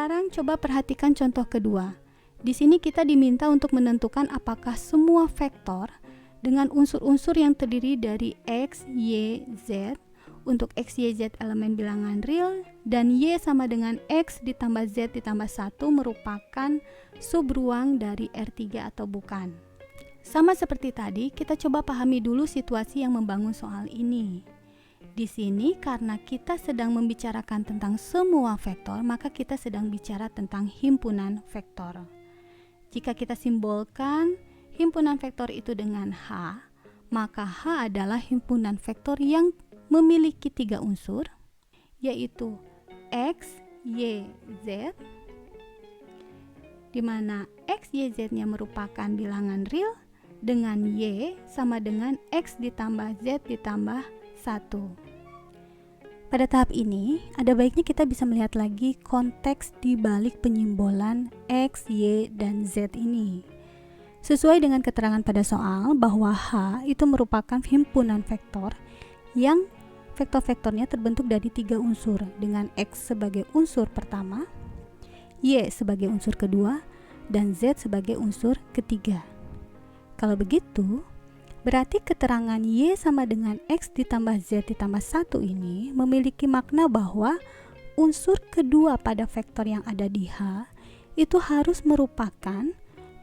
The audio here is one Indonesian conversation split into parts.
Sekarang coba perhatikan contoh kedua. Di sini kita diminta untuk menentukan apakah semua vektor dengan unsur-unsur yang terdiri dari X, Y, Z untuk X, Y, Z elemen bilangan real dan Y sama dengan X ditambah Z ditambah 1 merupakan subruang dari R3 atau bukan. Sama seperti tadi, kita coba pahami dulu situasi yang membangun soal ini. Di sini karena kita sedang membicarakan tentang semua vektor, maka kita sedang bicara tentang himpunan vektor. Jika kita simbolkan himpunan vektor itu dengan H, maka H adalah himpunan vektor yang memiliki 3 unsur, yaitu X, Y, Z, di mana X, Y, Z-nya merupakan bilangan real dengan Y sama dengan X ditambah Z ditambah 1. Pada tahap ini, ada baiknya kita bisa melihat lagi konteks di balik penyimbolan X, Y, dan Z ini. Sesuai dengan keterangan pada soal bahwa H itu merupakan himpunan vektor yang vektor-vektornya terbentuk dari 3 unsur dengan X sebagai unsur pertama, Y sebagai unsur kedua, dan Z sebagai unsur ketiga. Kalau begitu, berarti keterangan Y sama dengan X ditambah Z ditambah 1 ini memiliki makna bahwa unsur kedua pada vektor yang ada di H itu harus merupakan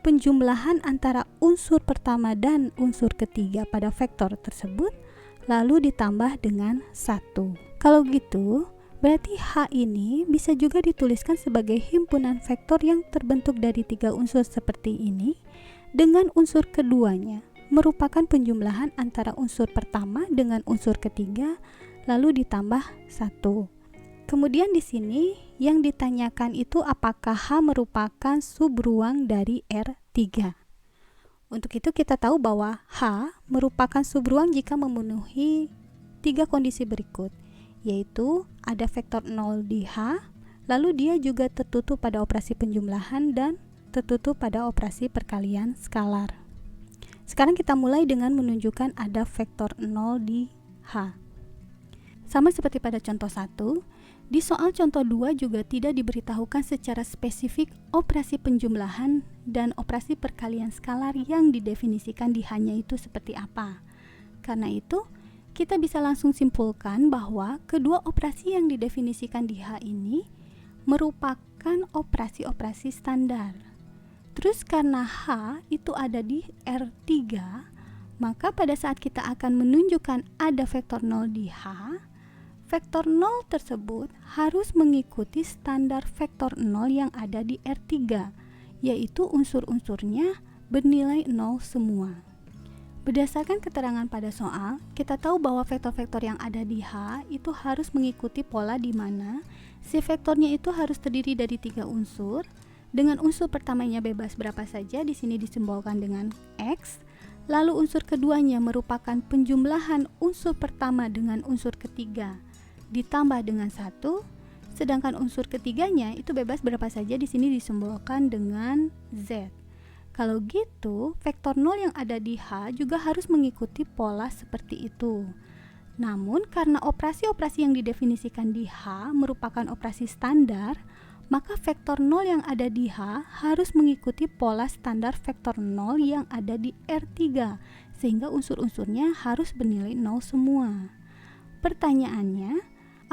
penjumlahan antara unsur pertama dan unsur ketiga pada vektor tersebut lalu ditambah dengan 1. Kalau gitu, berarti H ini bisa juga dituliskan sebagai himpunan vektor yang terbentuk dari 3 unsur seperti ini dengan unsur keduanya merupakan penjumlahan antara unsur pertama dengan unsur ketiga lalu ditambah 1. Kemudian di sini yang ditanyakan itu apakah H merupakan subruang dari R3. Untuk itu kita tahu bahwa H merupakan subruang jika memenuhi 3 kondisi berikut, yaitu ada vektor 0 di H, lalu dia juga tertutup pada operasi penjumlahan dan tertutup pada operasi perkalian skalar. Sekarang kita mulai dengan menunjukkan ada vektor 0 di H. Sama seperti pada contoh 1, di soal contoh 2 juga tidak diberitahukan secara spesifik operasi penjumlahan dan operasi perkalian skalar yang didefinisikan di H-nya itu seperti apa. Karena itu, kita bisa langsung simpulkan bahwa kedua operasi yang didefinisikan di H ini merupakan operasi-operasi standar. Terus karena H itu ada di R3, maka pada saat kita akan menunjukkan ada vektor 0 di H, vektor 0 tersebut harus mengikuti standar vektor 0 yang ada di R3, yaitu unsur-unsurnya bernilai 0 semua. Berdasarkan keterangan pada soal, kita tahu bahwa vektor-vektor yang ada di H itu harus mengikuti pola di mana si vektornya itu harus terdiri dari 3 unsur, dengan unsur pertamanya bebas berapa saja, di sini disimbolkan dengan X, lalu unsur keduanya merupakan penjumlahan unsur pertama dengan unsur ketiga ditambah dengan 1, sedangkan unsur ketiganya itu bebas berapa saja, di sini disimbolkan dengan Z. Kalau gitu, vektor 0 yang ada di H juga harus mengikuti pola seperti itu. Namun karena operasi-operasi yang didefinisikan di H merupakan operasi standar, maka vektor 0 yang ada di H harus mengikuti pola standar vektor 0 yang ada di R3, sehingga unsur-unsurnya harus bernilai 0 semua. Pertanyaannya,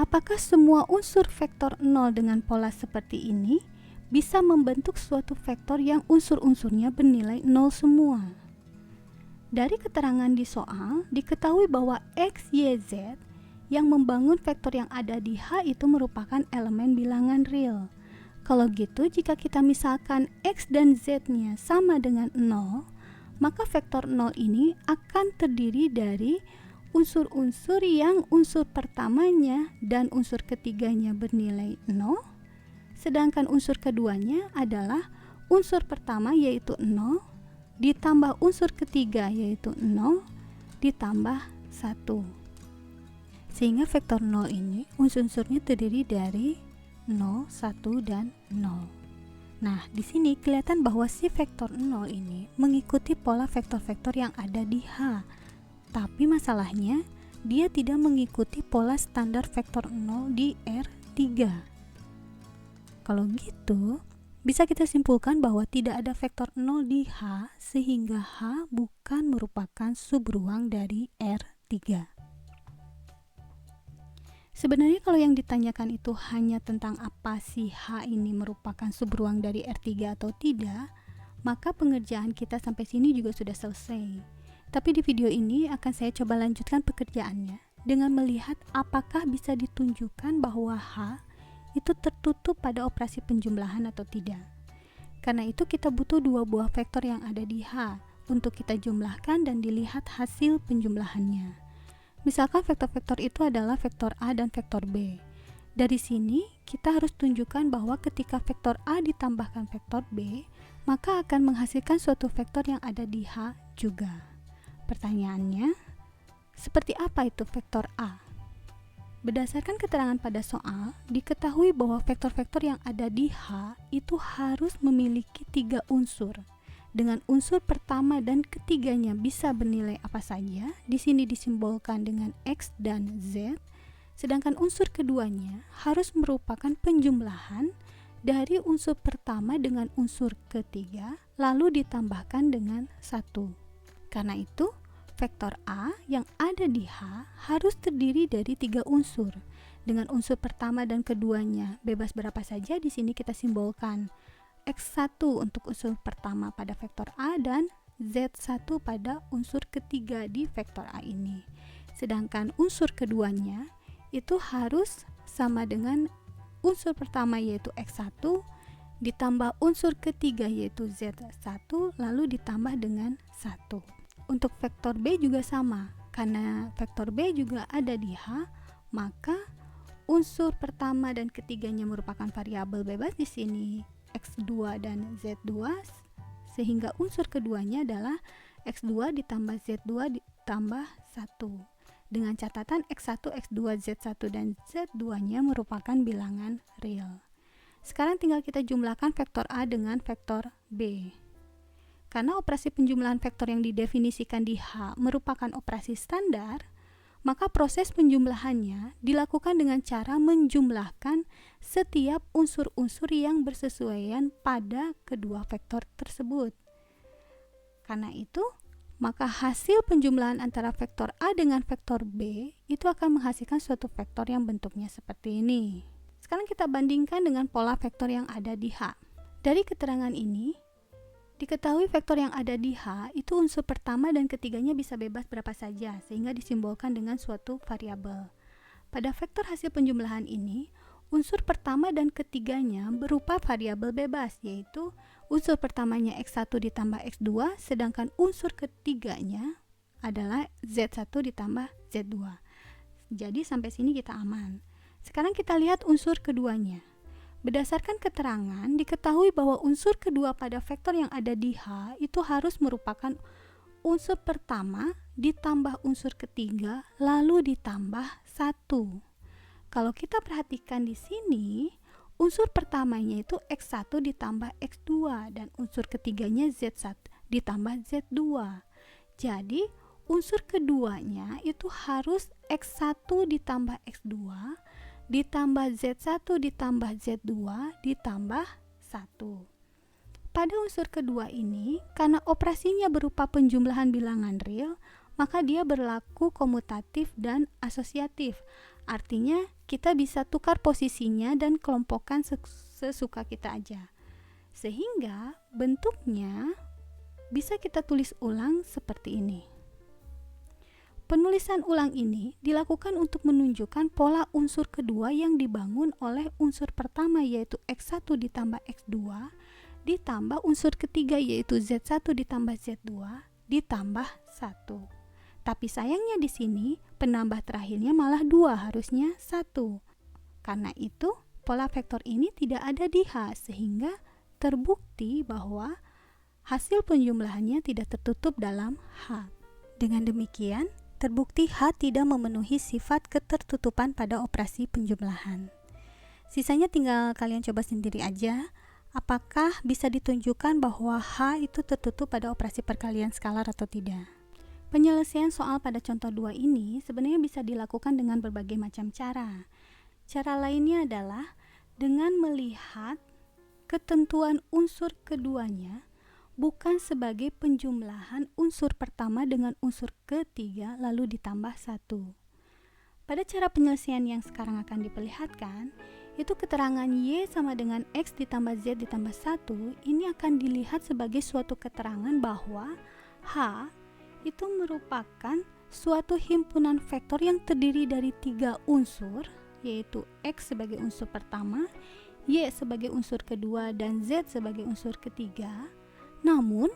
apakah semua unsur vektor 0 dengan pola seperti ini bisa membentuk suatu vektor yang unsur-unsurnya bernilai 0 semua? Dari keterangan di soal, diketahui bahwa X, Y, Z yang membangun vektor yang ada di H itu merupakan elemen bilangan real. Kalau gitu, jika kita misalkan X dan Z-nya sama dengan 0, maka vektor 0 ini akan terdiri dari unsur-unsur yang unsur pertamanya dan unsur ketiganya bernilai 0, sedangkan unsur keduanya adalah unsur pertama yaitu 0, ditambah unsur ketiga yaitu 0, ditambah 1. Sehingga vektor 0 ini unsur-unsurnya terdiri dari 0, 1, dan 0. Nah, di sini kelihatan bahwa si vektor 0 ini mengikuti pola vektor-vektor yang ada di H. Tapi masalahnya, dia tidak mengikuti pola standar vektor 0 di R3. Kalau gitu, bisa kita simpulkan bahwa tidak ada vektor 0 di H, sehingga H bukan merupakan subruang dari R3. Sebenarnya kalau yang ditanyakan itu hanya tentang apa sih H ini merupakan subruang dari R3 atau tidak, maka pengerjaan kita sampai sini juga sudah selesai. Tapi di video ini akan saya coba lanjutkan pekerjaannya dengan melihat apakah bisa ditunjukkan bahwa H itu tertutup pada operasi penjumlahan atau tidak. Karena itu kita butuh dua buah vektor yang ada di H untuk kita jumlahkan dan dilihat hasil penjumlahannya. Misalkan vektor-vektor itu adalah vektor A dan vektor B. Dari sini kita harus tunjukkan bahwa ketika vektor A ditambahkan vektor B, maka akan menghasilkan suatu vektor yang ada di H juga. Pertanyaannya, seperti apa itu vektor A? Berdasarkan keterangan pada soal, diketahui bahwa vektor-vektor yang ada di H itu harus memiliki 3 unsur. Dengan unsur pertama dan ketiganya bisa bernilai apa saja, di sini disimbolkan dengan X dan Z, sedangkan unsur keduanya harus merupakan penjumlahan dari unsur pertama dengan unsur ketiga, lalu ditambahkan dengan 1. Karena itu, vektor A yang ada di H harus terdiri dari 3 unsur. Dengan unsur pertama dan keduanya bebas berapa saja, di sini kita simbolkan X1 untuk unsur pertama pada vektor A dan Z1 pada unsur ketiga di vektor A ini. Sedangkan unsur keduanya itu harus sama dengan unsur pertama yaitu X1 ditambah unsur ketiga yaitu Z1 lalu ditambah dengan 1. Untuk vektor B juga sama, karena vektor B juga ada di H, maka unsur pertama dan ketiganya merupakan variabel bebas di sini X2 dan Z2, sehingga unsur keduanya adalah X2 ditambah Z2 ditambah 1. Dengan catatan X1, X2, Z1 dan Z2-nya merupakan bilangan real. Sekarang tinggal kita jumlahkan vektor A dengan vektor B. Karena operasi penjumlahan vektor yang didefinisikan di H merupakan operasi standar, maka proses penjumlahannya dilakukan dengan cara menjumlahkan setiap unsur-unsur yang bersesuaian pada kedua vektor tersebut. Karena itu, maka hasil penjumlahan antara vektor A dengan vektor B itu akan menghasilkan suatu vektor yang bentuknya seperti ini. Sekarang kita bandingkan dengan pola vektor yang ada di H. Dari keterangan ini, diketahui vektor yang ada di H itu unsur pertama dan ketiganya bisa bebas berapa saja, sehingga disimbolkan dengan suatu variabel. Pada vektor hasil penjumlahan ini, unsur pertama dan ketiganya berupa variabel bebas, yaitu unsur pertamanya X1 ditambah X2, sedangkan unsur ketiganya adalah Z1 ditambah Z2. Jadi sampai sini kita aman. Sekarang kita lihat unsur keduanya. Berdasarkan keterangan, diketahui bahwa unsur kedua pada vektor yang ada di H itu harus merupakan unsur pertama ditambah unsur ketiga lalu ditambah 1. Kalau kita perhatikan di sini, unsur pertamanya itu X1 ditambah X2 dan unsur ketiganya Z1 ditambah Z2. Jadi, unsur keduanya itu harus X1 ditambah X2 ditambah Z1 ditambah Z2 ditambah 1. Pada unsur kedua ini, karena operasinya berupa penjumlahan bilangan real, maka dia berlaku komutatif dan asosiatif. Artinya, kita bisa tukar posisinya dan kelompokkan sesuka kita aja. Sehingga bentuknya bisa kita tulis ulang seperti ini. Penulisan ulang ini dilakukan untuk menunjukkan pola unsur kedua yang dibangun oleh unsur pertama yaitu X1 ditambah X2 ditambah unsur ketiga yaitu Z1 ditambah Z2 ditambah 1. Tapi sayangnya di sini penambah terakhirnya malah 2, harusnya 1. Karena itu pola vektor ini tidak ada di H, sehingga terbukti bahwa hasil penjumlahannya tidak tertutup dalam H. Dengan demikian, terbukti H tidak memenuhi sifat ketertutupan pada operasi penjumlahan. Sisanya tinggal kalian coba sendiri aja, apakah bisa ditunjukkan bahwa H itu tertutup pada operasi perkalian skalar atau tidak. Penyelesaian soal pada contoh 2 ini sebenarnya bisa dilakukan dengan berbagai macam cara. Cara lainnya adalah dengan melihat ketentuan unsur keduanya bukan sebagai penjumlahan unsur pertama dengan unsur ketiga lalu ditambah 1. Pada cara penyelesaian yang sekarang akan diperlihatkan, itu keterangan Y sama dengan X ditambah Z ditambah 1 ini akan dilihat sebagai suatu keterangan bahwa H itu merupakan suatu himpunan vektor yang terdiri dari 3 unsur, yaitu X sebagai unsur pertama, Y sebagai unsur kedua, dan Z sebagai unsur ketiga. Namun,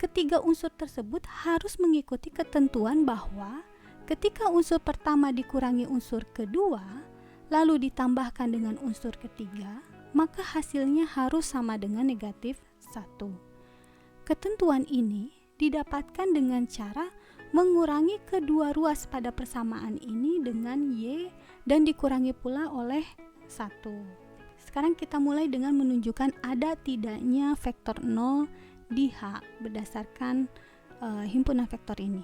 ketiga unsur tersebut harus mengikuti ketentuan bahwa ketika unsur pertama dikurangi unsur kedua, lalu ditambahkan dengan unsur ketiga, maka hasilnya harus sama dengan negatif 1. Ketentuan ini didapatkan dengan cara mengurangi kedua ruas pada persamaan ini dengan Y dan dikurangi pula oleh 1. Sekarang kita mulai dengan menunjukkan ada tidaknya vektor 0 di H berdasarkan himpunan vektor ini.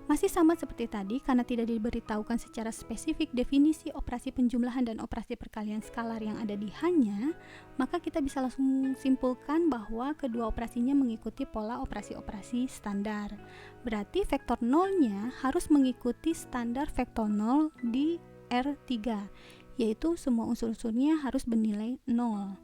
Masih sama seperti tadi, karena tidak diberitahukan secara spesifik definisi operasi penjumlahan dan operasi perkalian skalar yang ada di H-nya, maka kita bisa langsung simpulkan bahwa kedua operasinya mengikuti pola operasi-operasi standar. Berarti vektor 0-nya harus mengikuti standar vektor 0 di R3, yaitu semua unsur-unsurnya harus bernilai 0.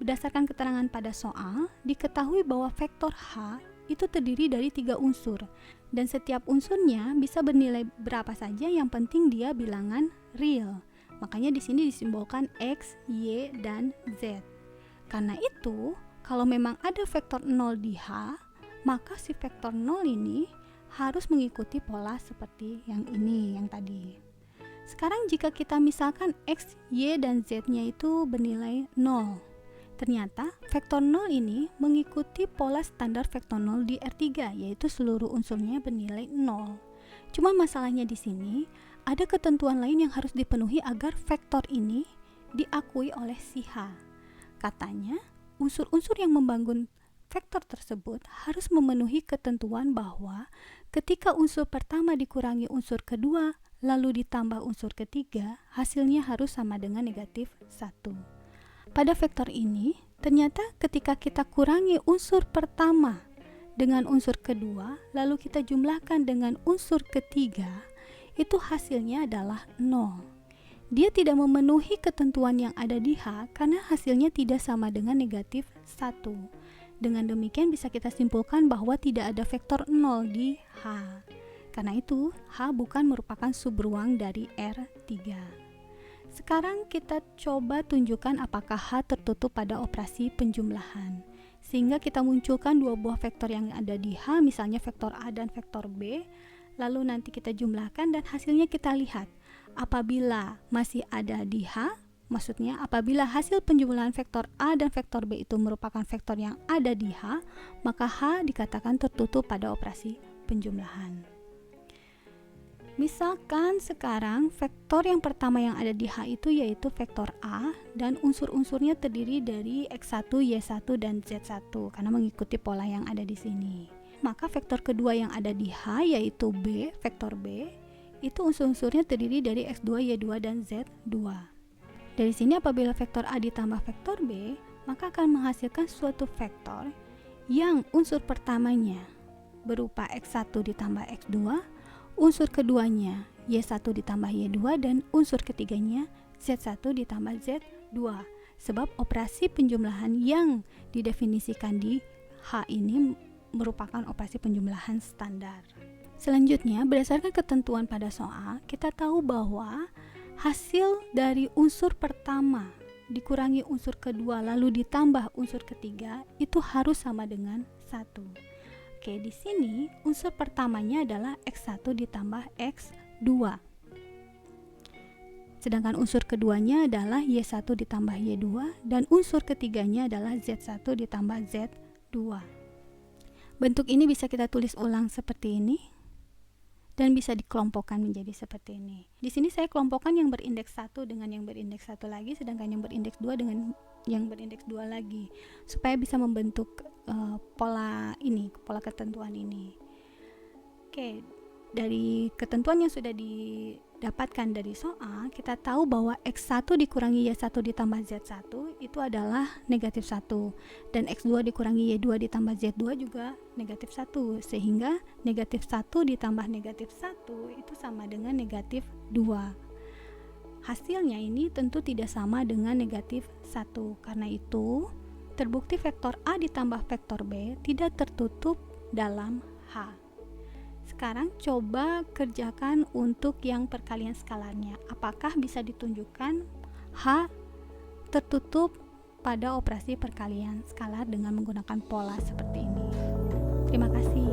Berdasarkan keterangan pada soal, diketahui bahwa vektor H itu terdiri dari 3 unsur, dan setiap unsurnya bisa bernilai berapa saja, yang penting dia bilangan real. Makanya di sini disimbolkan X, Y, dan Z. Karena itu, kalau memang ada vektor 0 di H, maka si vektor 0 ini harus mengikuti pola seperti yang ini, yang tadi. Sekarang jika kita misalkan X, Y, dan Z-nya itu bernilai 0, ternyata vektor 0 ini mengikuti pola standar vektor 0 di R3, yaitu seluruh unsurnya bernilai 0. Cuma masalahnya di sini, ada ketentuan lain yang harus dipenuhi agar vektor ini diakui oleh si H. Katanya, unsur-unsur yang membangun vektor tersebut harus memenuhi ketentuan bahwa ketika unsur pertama dikurangi unsur kedua, lalu ditambah unsur ketiga, hasilnya harus sama dengan negatif 1. Pada vektor ini, ternyata ketika kita kurangi unsur pertama dengan unsur kedua, lalu kita jumlahkan dengan unsur ketiga, itu hasilnya adalah 0. Dia tidak memenuhi ketentuan yang ada di H karena hasilnya tidak sama dengan negatif 1. Dengan demikian bisa kita simpulkan bahwa tidak ada vektor 0 di H. Karena itu, H bukan merupakan subruang dari R3. Sekarang kita coba tunjukkan apakah H tertutup pada operasi penjumlahan. Sehingga kita munculkan dua buah vektor yang ada di H, misalnya vektor A dan vektor B. Lalu nanti kita jumlahkan dan hasilnya kita lihat. Apabila masih ada di H, maksudnya apabila hasil penjumlahan vektor A dan vektor B itu merupakan vektor yang ada di H, maka H dikatakan tertutup pada operasi penjumlahan. Misalkan sekarang vektor yang pertama yang ada di H itu yaitu vektor A dan unsur-unsurnya terdiri dari X1, Y1, dan Z1 karena mengikuti pola yang ada di sini. Maka vektor kedua yang ada di H yaitu B, vektor B, itu unsur-unsurnya terdiri dari X2, Y2, dan Z2. Dari sini apabila vektor A ditambah vektor B, maka akan menghasilkan suatu vektor yang unsur pertamanya berupa X1 ditambah X2, unsur keduanya Y1 ditambah Y2, dan unsur ketiganya Z1 ditambah Z2. Sebab operasi penjumlahan yang didefinisikan di H ini merupakan operasi penjumlahan standar. Selanjutnya, berdasarkan ketentuan pada soal, kita tahu bahwa hasil dari unsur pertama dikurangi unsur kedua lalu ditambah unsur ketiga itu harus sama dengan 1. Oke, di sini unsur pertamanya adalah X1 ditambah X2. Sedangkan unsur keduanya adalah Y1 ditambah Y2 dan unsur ketiganya adalah Z1 ditambah Z2. Bentuk ini bisa kita tulis ulang seperti ini dan bisa dikelompokkan menjadi seperti ini. Di sini saya kelompokkan yang berindeks 1 dengan yang berindeks 1 lagi, sedangkan yang berindeks 2 dengan yang berindeks 2 lagi, supaya bisa membentuk pola ini, pola ketentuan ini. Oke, dari ketentuan yang sudah dapatkan dari soal, kita tahu bahwa X1 dikurangi Y1 ditambah Z1 itu adalah negatif 1, dan X2 dikurangi Y2 ditambah Z2 juga negatif 1, sehingga negatif 1 ditambah negatif 1 itu sama dengan negatif 2. Hasilnya ini tentu tidak sama dengan negatif 1, karena itu terbukti vektor A ditambah vektor B tidak tertutup dalam H. Sekarang coba kerjakan untuk yang perkalian skalarnya. Apakah bisa ditunjukkan H tertutup pada operasi perkalian skalar dengan menggunakan pola seperti ini? Terima kasih.